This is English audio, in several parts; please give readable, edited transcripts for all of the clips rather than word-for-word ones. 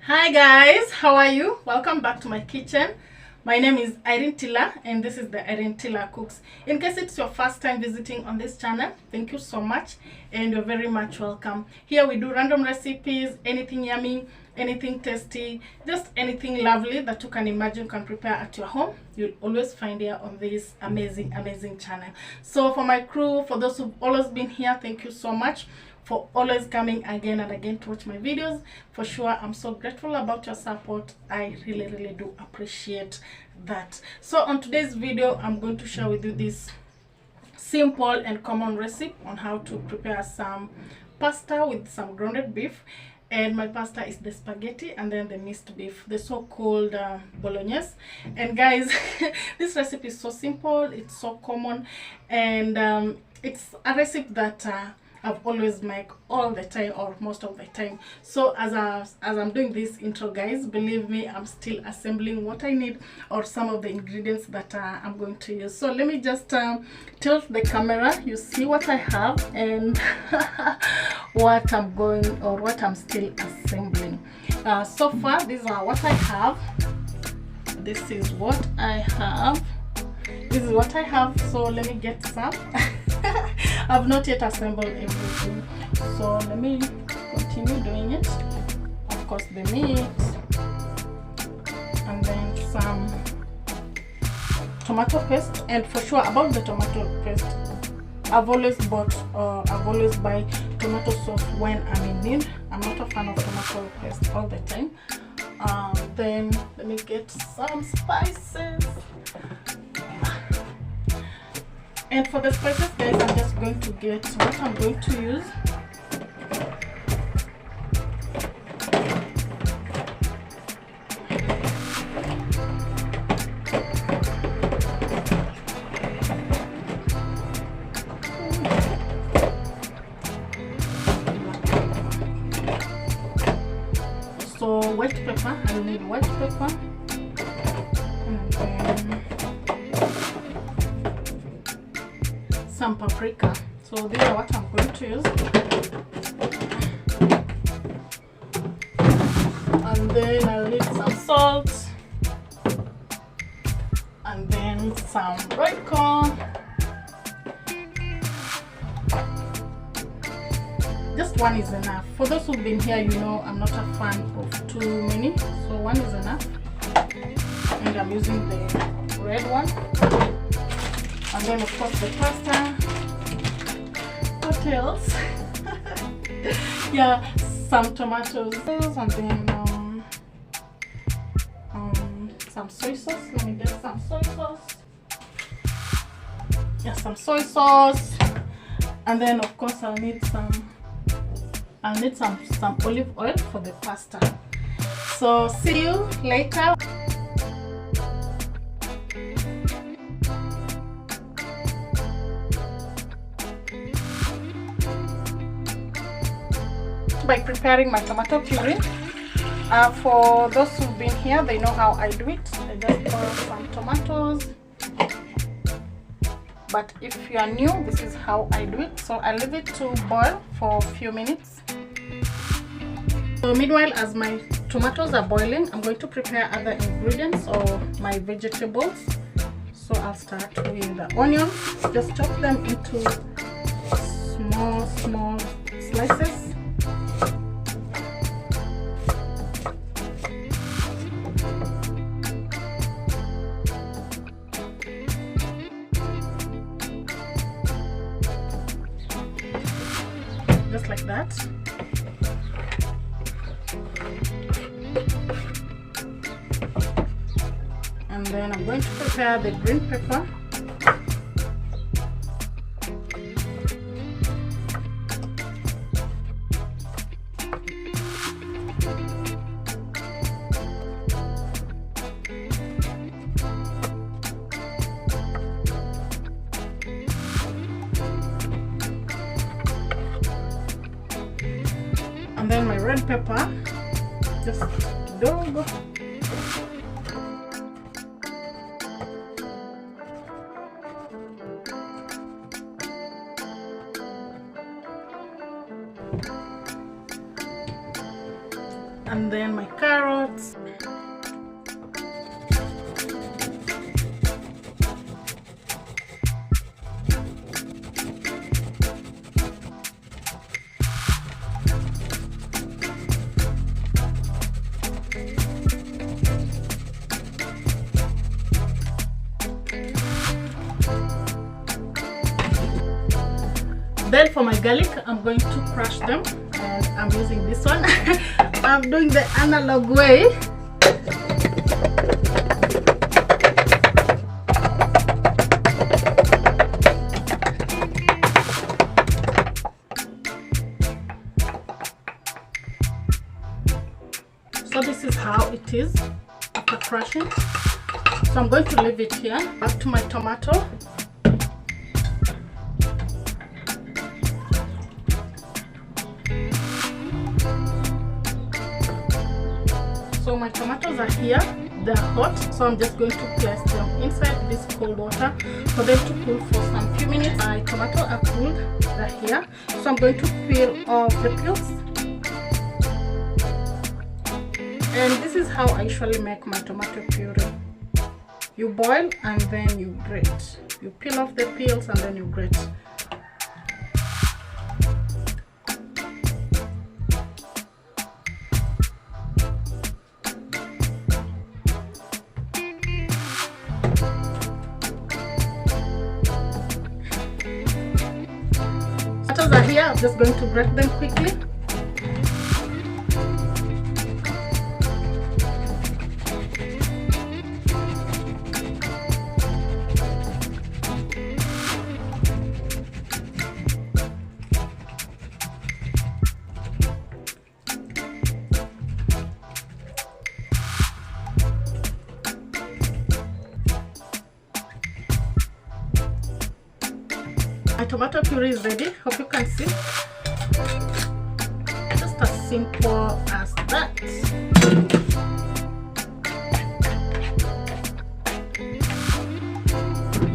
Hi guys, how are you? Welcome back to my kitchen. My name is Irenetila and this is the Irenetila Cooks. In case it's your first time visiting on this channel, thank you so much and you're very much welcome. Here we do random recipes, anything yummy, anything tasty, just anything lovely that you can imagine you can prepare at your home. You'll always find here on this amazing channel. So for my crew, for those who've always been here, thank you so much for always coming again and again to watch my videos. For sure, I'm so grateful about your support. I really do appreciate that. So on today's video, I'm going to share with you this simple and common recipe on how to prepare some pasta with some grounded beef. And my pasta is the spaghetti and then the minced beef, the so-called bolognese. And guys, this recipe is so simple, it's so common, and it's a recipe that I've always make all the time or most of the time. So as I'm doing this intro, guys, believe me, I'm still assembling what I need or some of the ingredients that I'm going to use. So let me just tilt the camera. You see what I have and what I'm still assembling. So far, these are what I have. This is what I have. This is what I have. So let me get some. I've not yet assembled everything, so let me continue doing it. Of course, the meat and then some tomato paste. And for sure about the tomato paste, I've always buy tomato sauce when I'm in need. I'm not a fan of tomato paste all the time. Then let me get some spices. And for the spices, guys, I'm just going to get what I'm going to use. So white pepper, I need white pepper. And then some paprika. So these are what I'm going to use. And then I'll need some salt and then some red corn. Just one is enough. For those who've been here, you know I'm not a fan of too many, so one is enough. And I'm using the red one. And then of course the pasta. What else? Yeah, some tomatoes and then some soy sauce. Let me get some soy sauce. Yeah, some soy sauce. And then of course I'll need some olive oil for the pasta. So see you later. By preparing my tomato puree. For those who've been here, they know how I do it. I just boil some tomatoes. But if you are new, this is how I do it. So I leave it to boil for a few minutes. So meanwhile, as my tomatoes are boiling, I'm going to prepare other ingredients or my vegetables. So I'll start with the onions. Just chop them into small slices. Just like that. And then I'm going to prepare the green pepper. And then my red pepper, just kidogo. and then my carrots. Then for my garlic, I'm going to crush them, and I'm using this one. I'm doing the analog way. So this is how it is after crushing. So I'm going to leave it here. Back to my tomato. So my tomatoes are here, they're hot, so I'm just going to place them inside this cold water for them to cool for some few minutes. My tomatoes are cooled, they're here, so I'm going to peel off the peels. And this is how I usually make my tomato puree. You boil and then you grate. You peel off the peels and then you grate. Tomatoes are here, I'm just going to grate them quickly. My tomato puree is ready. Hope you can see. Just as simple as that.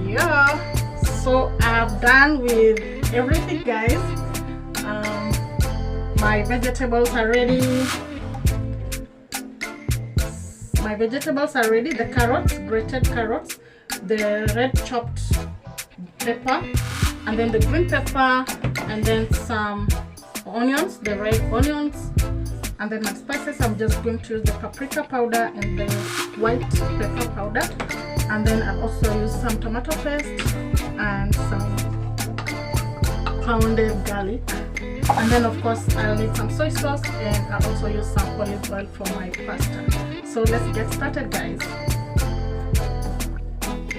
Yeah. So I've done with everything, guys. My vegetables are ready. My vegetables are ready. The carrots, grated carrots, the red chopped pepper, and then the green pepper, and then some onions, the red onions, and then my spices. I'm just going to use the paprika powder and the white pepper powder, and then I'll also use some tomato paste and some pounded garlic, and then of course I'll need some soy sauce, and I'll also use some olive oil for my pasta. So let's get started, guys.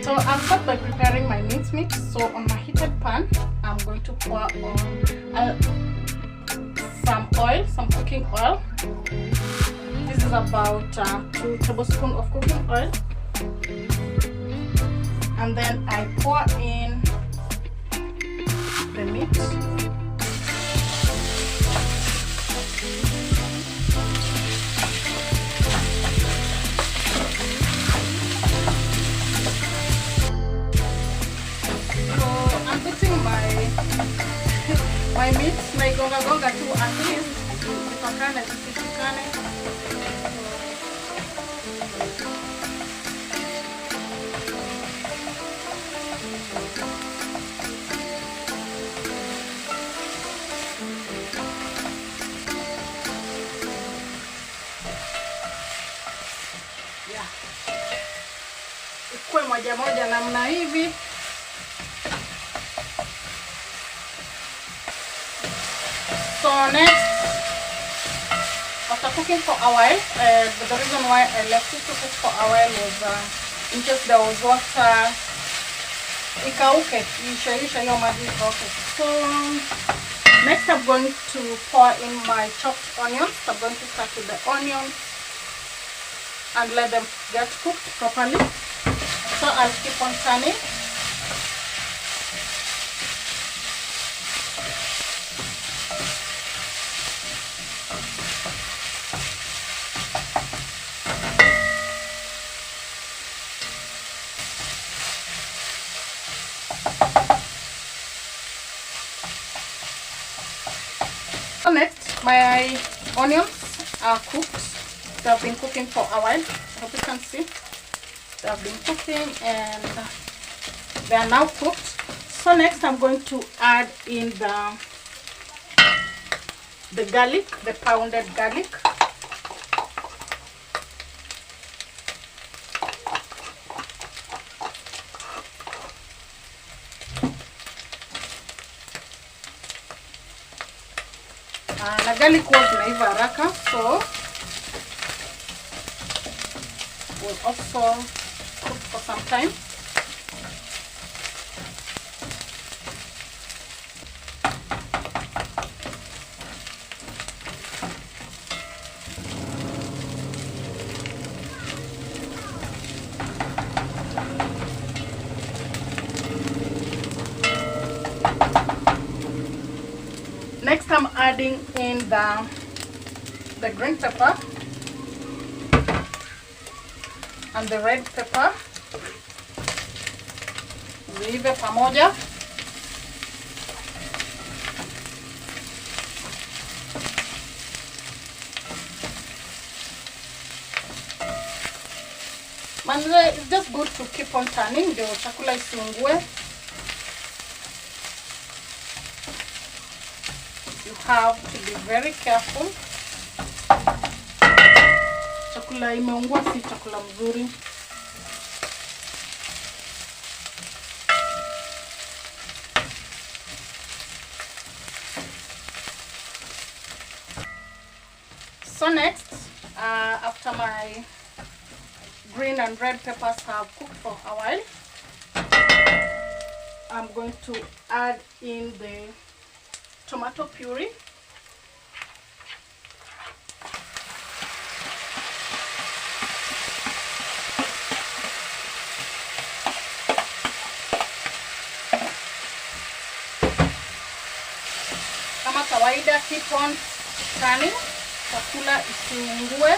So I'll start by preparing my mincemeat. So on my heated pan, I'm going to pour on some oil, some cooking oil. This is about 2 tablespoons of cooking oil. And then I pour in the meat. My meat naigonga tu at least ipakane isishikane. Yeah. Ikuwe moja moja namna hivi. So next, after cooking for a while, the reason why I left it to cook for a while was in case there was water, ikauke, isha hiyo maji ikauke. So next I'm going to pour in my chopped onions. I'm going to start with the onions and let them get cooked properly. So I'll keep on turning. So next, my onions are cooked. They have been cooking for a while. I hope you can see. They have been cooking and they are now cooked. So next I'm going to add in the garlic, the pounded garlic. Na garlic huwa zinaiva haraka, so we'll also cook for some time. Next, I'm adding in the green pepper and the red pepper. Ziive pamoja. Manze, it's just good to keep on turning ndio chakula isiungue. You have to be very careful. Chakula imeungua si chakula mzuri. So next, after my green and red peppers have cooked for a while, I'm going to add in the tomato puree. Kama kawaida, keep on turning, chakula isiungue.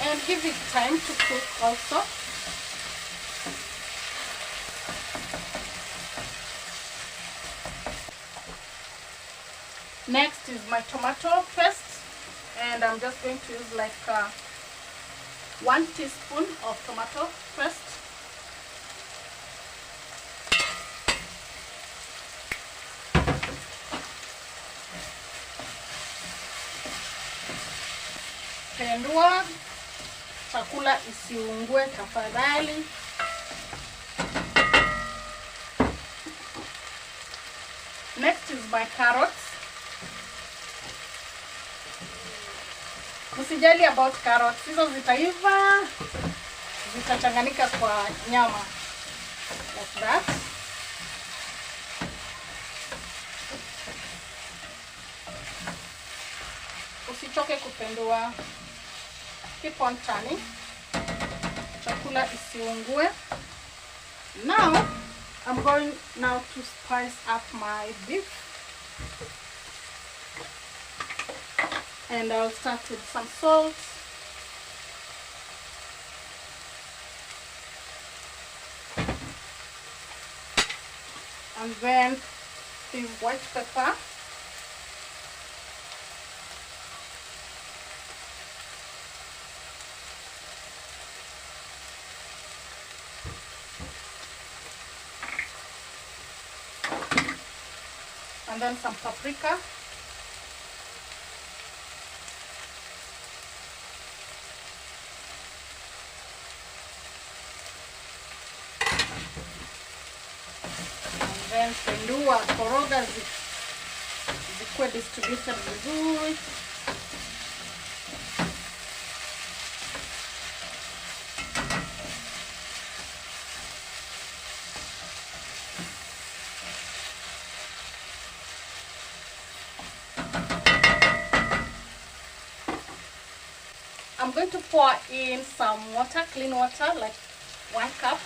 And give it time to cook also. Next is my tomato paste, and I'm just going to use like 1 teaspoon of tomato paste. Pendua, chakula isiungue tafadhali. Next is my carrots. Usijali about carrots. Hizo zitaiva, zitachanganyika kwa nyama. Like that. Usichoke kupendua. Keep on turning. Chakula isiungue. Now, I'm going now to spice up my beef. And I'll start with some salt. And then the white pepper. And then some paprika. And then pendua, koroga zikuwe distributed vizuri. I'm going to pour in some water, clean water, like 1 cup.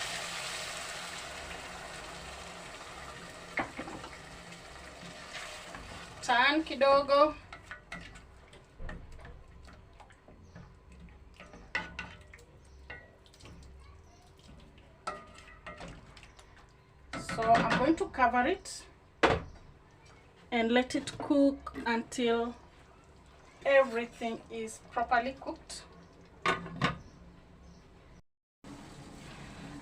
Turn kidogo. So I'm going to cover it and let it cook until everything is properly cooked.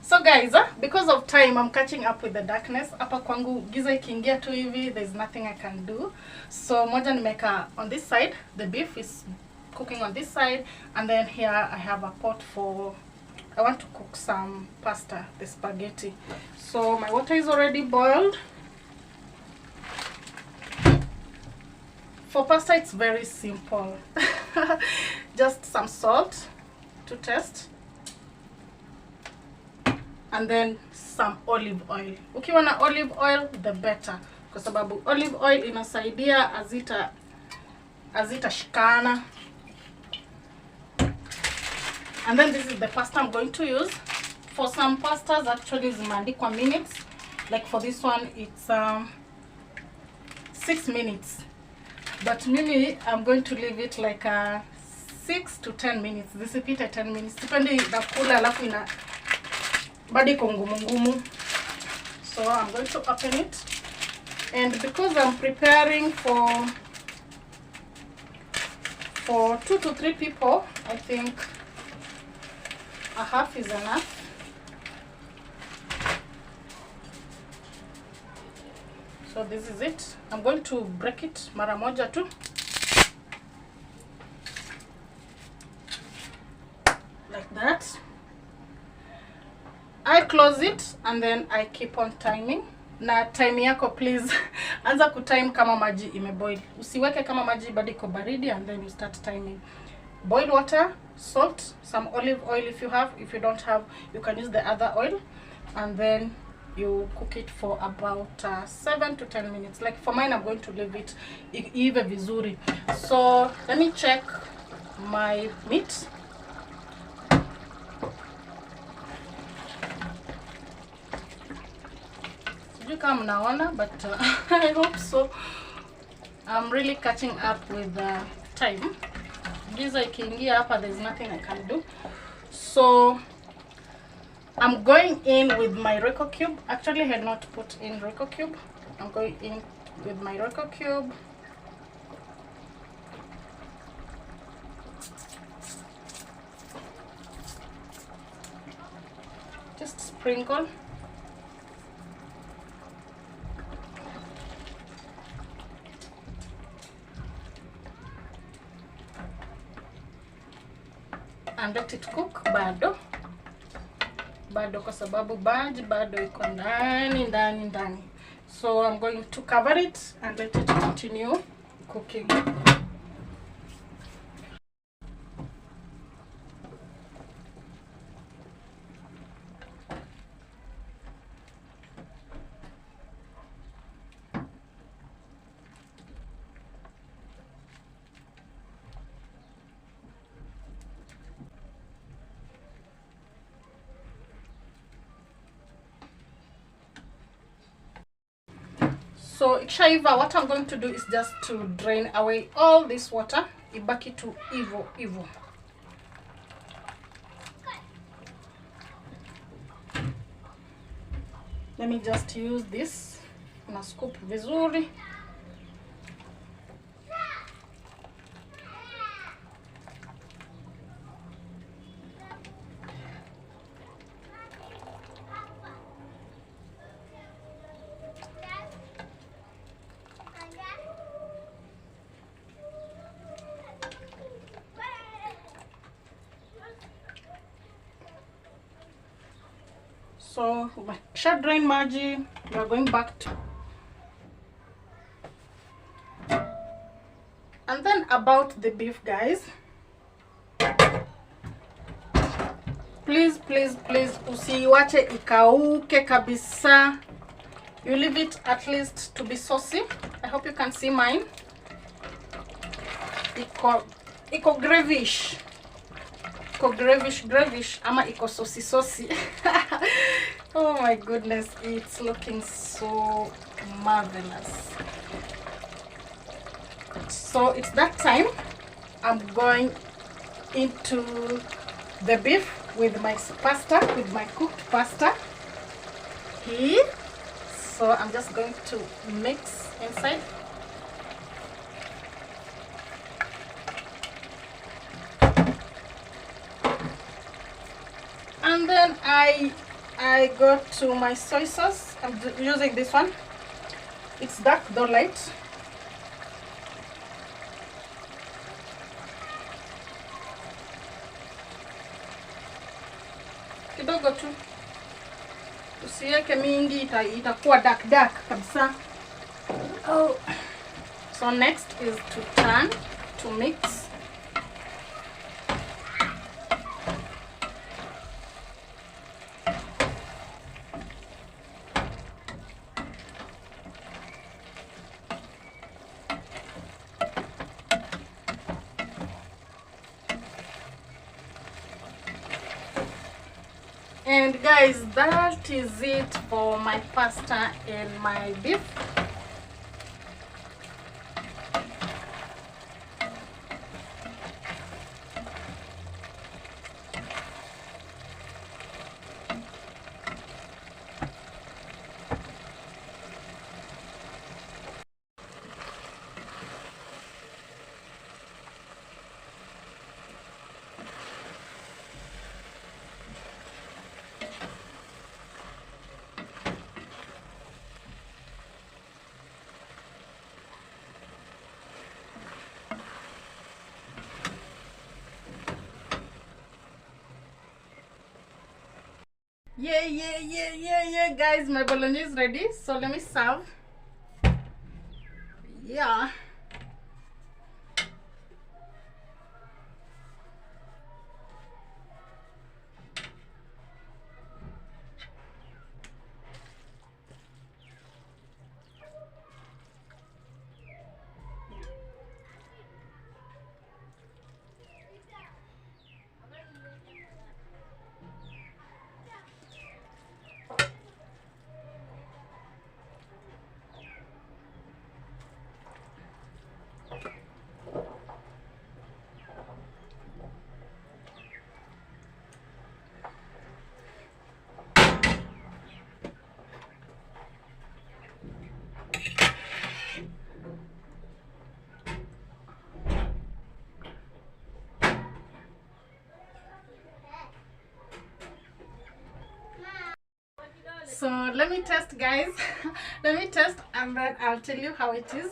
So guys, because of time, I'm catching up with the darkness. Hapa kwangu giza ikiingia tu hivi, there's nothing I can do. So moja nimeka on this side, the beef is cooking on this side, and then here I have a pot for, I want to cook some pasta, the spaghetti. So my water is already boiled. For pasta, it's very simple. Just some salt to taste. And then some olive oil. Ukiwa na olive oil, the better. Kwa sababu olive oil inasaidia azita shikana. And then this is the pasta I'm going to use. For some pastas, actually zimeandikwa minutes. Like for this one, it's 6 minutes. But mimi, I'm going to leave it like 6 to 10 minutes. This is 10 minutes. Depende na kula alafu ina badi ngumu. So I'm going to open it. And because I'm preparing for 2 to 3 people, I think a half is enough. So this is it. I'm going to break it mara moja tu. Like that. I close it and then I keep on timing. Na time yako please anza kutime kama maji imeboil. Usiweke kama maji bado iko baridi, and then you start timing. Boiled water, salt, some olive oil if you have. If you don't have, you can use the other oil, and then you cook it for about 7 to 10 minutes. Like for mine, I'm going to leave it iive vizuri. So let me check my meat. You come naona, but I hope so. I'm really catching up with the time. Giza ikiingia hapa, there's nothing I can do. So I'm going in with my Royco cube. Actually, I had not put in Royco cube. I'm going in with my Royco cube. Just sprinkle. And let it cook bado kwa sababu bado iko ndani. So I'm going to cover it and let it continue cooking. So ikishaiva, what I'm going to do is just to drain away all this water. Ibaki tu ivo. Let me just use this na scoop vizuri. So shall drain maji, we are going back to. And then about the beef, guys, please usiiwache ikauke kabisa. You leave it at least to be saucy. I hope you can see mine. Iko gravish. Iko gravish ama iko saucy. Oh my goodness, it's looking so marvelous. So it's that time. I'm going into the beef with my pasta, with my cooked pasta here. So I'm just going to mix inside. And then I go to my soy sauce. I'm using this one. It's dark though light. Kidogo tu, usiweke mingi, itakuwa dark kabisa. Oh, so next is to turn to mix. And guys, that is it for my pasta and my beef. Yeah, guys, my bolognese is ready, so let me serve. Yeah. So let me test, guys. Let me test and then I'll tell you how it is.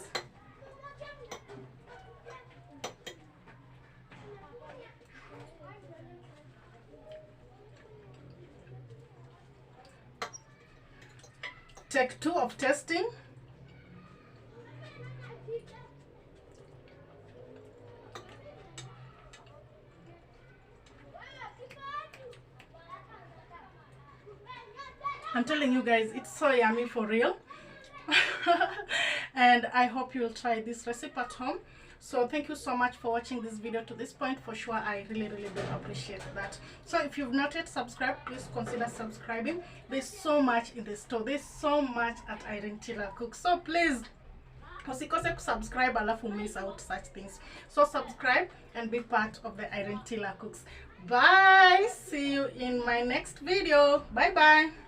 Take 2 of testing. I'm telling you guys, it's so yummy for real. And I hope you'll try this recipe at home. So thank you so much for watching this video to this point. For sure, I really do appreciate that. So if you've not yet subscribed, please consider subscribing. There's so much in the store. There's so much at Irenetila Cooks. So please, usikose subscribe alafu miss out such things. So subscribe and be part of the Irenetila Cooks. Bye. See you in my next video. Bye bye.